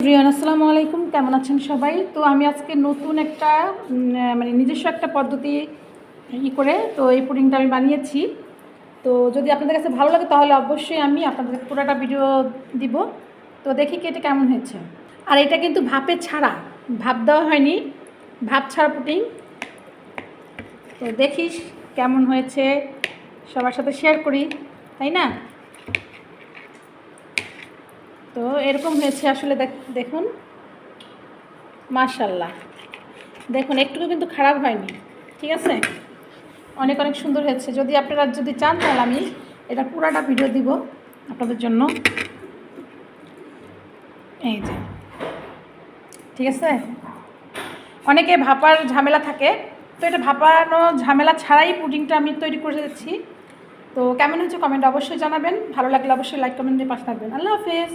রিয়ান আসসালামু আলাইকুম, কেমন আছেন সবাই? তো আমি আজকে নতুন একটা নিজস্ব একটা পদ্ধতি করে তো এই পুডিংটা আমি বানিয়েছি। তো যদি আপনাদের কাছে ভালো লাগে তাহলে অবশ্যই আমি আপনাদের পুরোটা ভিডিও দিব। তো দেখি কি এটা কেমন হয়েছে। আর এটা কিন্তু ভাপে ছাড়া, ভাপ দেওয়া হয়নি, ভাপ ছাড়া পুডিং। তো দেখিস কেমন হয়েছে, সবার সাথে শেয়ার করি, তাই না? তো এরকম হয়েছে আসলে, দেখুন, মাশাআল্লাহ, দেখুন একটুকু কিন্তু খারাপ হয়নি, ঠিক আছে? অনেক অনেক সুন্দর হয়েছে। যদি আপনারা চান তাহলে আমি এটা পুরাটা ভিডিও দিব আপনাদের জন্য। এই যে, ঠিক আছে। অনেকে ভাপার ঝামেলা থাকে, তো এটা ভাপানো ঝামেলা ছাড়াই পুডিংটা আমি তৈরি করে দিচ্ছি। তো কেমন হয়েছে কমেন্ট অবশ্যই জানাবেন, ভালো লাগলে অবশ্যই লাইক কমেন্ট দিয়ে পাশে থাকবেন। আল্লাহ হাফেজ।